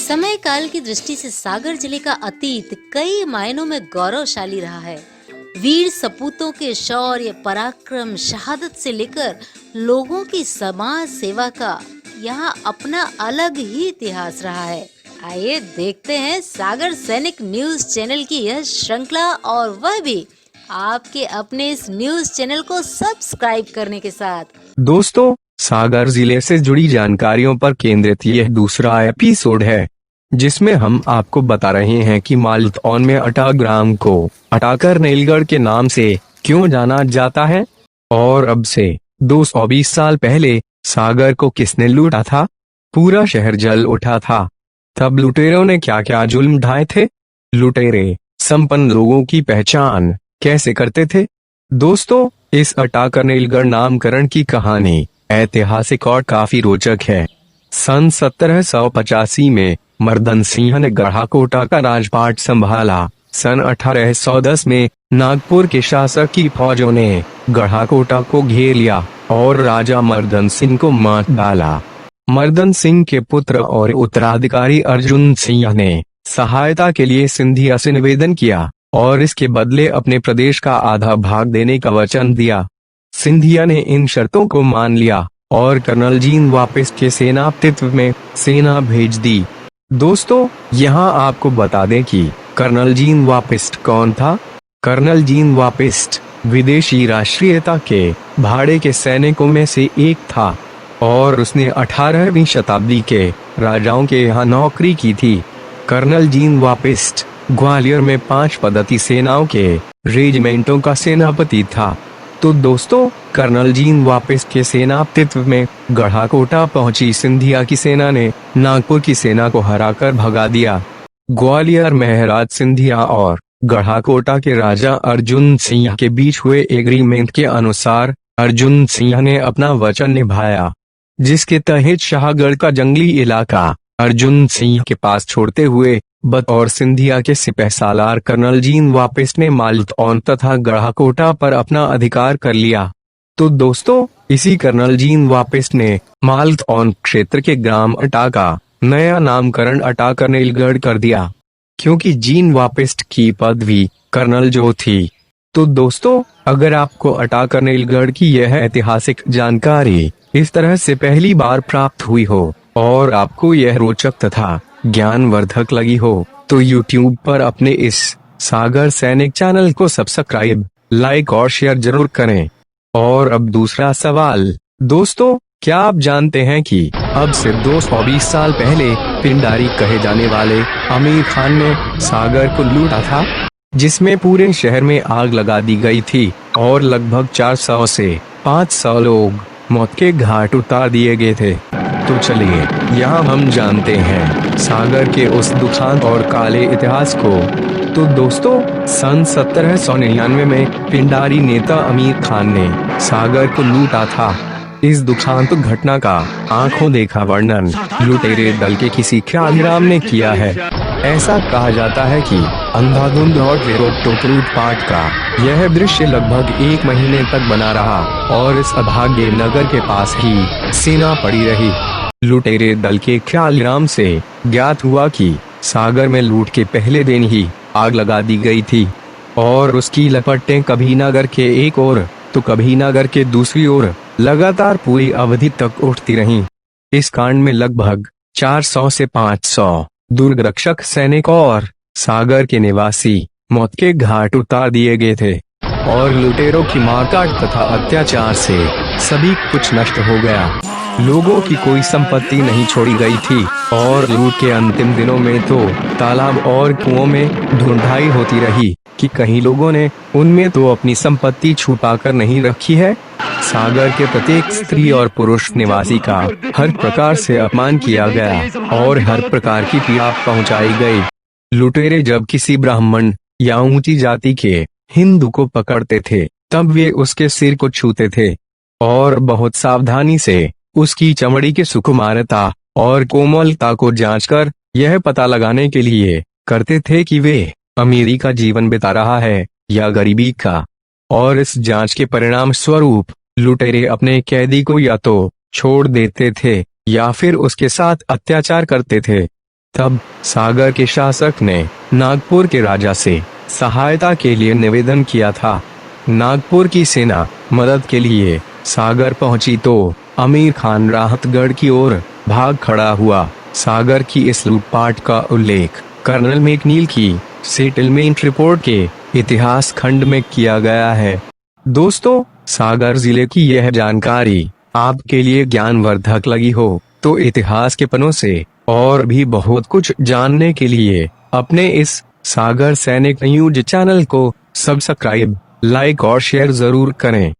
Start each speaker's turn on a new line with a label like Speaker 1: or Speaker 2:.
Speaker 1: समय काल की दृष्टि से सागर जिले का अतीत कई मायनों में गौरवशाली रहा है। वीर सपूतों के शौर्य, पराक्रम, शहादत से लेकर लोगों की समाज सेवा का यहाँ अपना अलग ही इतिहास रहा है। आइए देखते हैं सागर सैनिक न्यूज चैनल की यह श्रृंखला, और वह भी आपके अपने इस न्यूज चैनल को सब्सक्राइब करने के साथ।
Speaker 2: दोस्तों, सागर जिले से जुड़ी जानकारियों पर केंद्रित यह दूसरा एपिसोड है, जिसमें हम आपको बता रहे हैं कि मालतौन में अटा ग्राम को अटाकर नीलगढ़ के नाम से क्यों जाना जाता है, और अब से 220 साल पहले सागर को किसने लूटा था। पूरा शहर जल उठा था, तब लुटेरों ने क्या क्या जुल्म ढाए थे। लुटेरे संपन्न लोगों की पहचान कैसे करते थे। दोस्तों, इस अटाकर नीलगढ़ नामकरण की कहानी ऐतिहासिक और काफी रोचक है। सन 1785 में मर्दन सिंह ने गढ़ाकोटा का राजपाट संभाला। सन 1810 में नागपुर के शासक की फौजों ने गढ़ाकोटा को घेर लिया और राजा मर्दन सिंह को मार डाला। मर्दन सिंह के पुत्र और उत्तराधिकारी अर्जुन सिंह ने सहायता के लिए सिंधिया से निवेदन किया और इसके बदले अपने प्रदेश का आधा भाग देने का वचन दिया। सिंधिया ने इन शर्तों को मान लिया और कर्नल जीन वापिस्ट के सेनापतित्व में सेना भेज दी। दोस्तों, यहाँ आपको बता दें कि कर्नल जीन वापिस्ट कौन था। कर्नल जीन वापिस्ट विदेशी राष्ट्रीयता के भाड़े के सैनिकों में से एक था और उसने 18वीं शताब्दी के राजाओं के यहाँ नौकरी की थी। कर्नल जीन वापिस्ट ग्वालियर में 5 पद्धति सेनाओं के रेजिमेंटों का सेनापति था। तो दोस्तों, कर्नल जीन वापिस्ट के सेनापतित्व में गढ़ाकोटा पहुंची सिंधिया की सेना ने नागपुर की सेना को हराकर भगा दिया। ग्वालियर महाराज सिंधिया और गढ़ाकोटा के राजा अर्जुन सिंह के बीच हुए एग्रीमेंट के अनुसार अर्जुन सिंह ने अपना वचन निभाया, जिसके तहत शाहगढ़ का जंगली इलाका अर्जुन सिंह के पास छोड़ते हुए बतौर सिंधिया के सिपहसालार कर्नल जीन वापिस्ट ने मालतौन तथा गढ़ाकोटा पर अपना अधिकार कर लिया। तो दोस्तों, इसी कर्नल जीन वापिस्ट ने मालतौन क्षेत्र के ग्राम अटा का नया नामकरण अटाकर नीलगढ़ कर दिया, क्योंकि जीन वापिस्ट की पदवी कर्नल जो थी। तो दोस्तों, अगर आपको अटाकर नीलगढ़ की यह ऐतिहासिक जानकारी इस तरह से पहली बार प्राप्त हुई हो और आपको यह रोचक तथा ज्ञानवर्धक लगी हो, तो YouTube पर अपने इस सागर सैनिक चैनल को सब्सक्राइब, लाइक और शेयर जरूर करें। और अब दूसरा सवाल। दोस्तों, क्या आप जानते हैं कि अब से 220 साल पहले पिंडारी कहे जाने वाले आमिर खान ने सागर को लूटा था, जिसमें पूरे शहर में आग लगा दी गई थी और लगभग 400 से 500 लोग मौत के घाट उतार दिए गए थे। तो चलिए यहाँ हम जानते हैं सागर के उस दुखांत और काले इतिहास को। तो दोस्तों, सन 1799 में पिंडारी नेता आमिर खान ने सागर को लूटा था। इस दुखांत घटना का आंखों देखा वर्णन लुटेरे दल के किसी ख्यालीराम ने किया है। ऐसा कहा जाता है कि अंधाधुंध और लूटपाट का यह दृश्य लगभग 1 महीने तक बना रहा और इस अभागे नगर के पास ही सेना पड़ी रही। लुटेरे दल के ख्यालीराम से ज्ञात हुआ कि सागर में लूट के पहले दिन ही आग लगा दी गई थी और उसकी लपटें कभी नगर के एक ओर तो कभी नगर के दूसरी ओर लगातार पूरी अवधि तक उठती रहीं। इस कांड में लगभग 400 से 500 दुर्ग रक्षक सैनिक और सागर के निवासी मौत के घाट उतार दिए गए थे और लुटेरों की मारकाट तथा अत्याचार से सभी कुछ नष्ट हो गया। लोगों की कोई संपत्ति नहीं छोड़ी गई थी और लूट के अंतिम दिनों में तो तालाब और कुओं में ढूंढाई होती रही कि कहीं लोगों ने उनमें तो अपनी संपत्ति छुपा कर नहीं रखी है। सागर के प्रत्येक स्त्री और पुरुष निवासी का हर प्रकार से अपमान किया गया और हर प्रकार की पीड़ा पहुंचाई गई। लुटेरे जब किसी ब्राह्मण या ऊंची जाति के हिंदू को पकड़ते थे, तब वे उसके सिर को छूते थे और बहुत सावधानी से उसकी चमड़ी की सुकुमारता और कोमलता को जांचकर यह पता लगाने के लिए करते थे कि वे अमीरी का जीवन बिता रहा है या गरीबी का। और इस जांच के परिणाम स्वरूप लुटेरे अपने कैदी को या तो छोड़ देते थे या फिर उसके साथ अत्याचार करते थे। तब सागर के शासक ने नागपुर के राजा से सहायता के लिए निवेदन किया था। नागपुर की सेना मदद के लिए सागर पहुंची तो अमीर खान राहतगढ़ की ओर भाग खड़ा हुआ। सागर की इस लूटपाट का उल्लेख कर्नल मैकनील की सेटलमेंट रिपोर्ट के इतिहास खंड में किया गया है। दोस्तों, सागर जिले की यह जानकारी आपके लिए ज्ञानवर्धक लगी हो तो इतिहास के पन्नों से और भी बहुत कुछ जानने के लिए अपने इस सागर सैनिक न्यूज चैनल को सब्सक्राइब, लाइक और शेयर जरूर करें।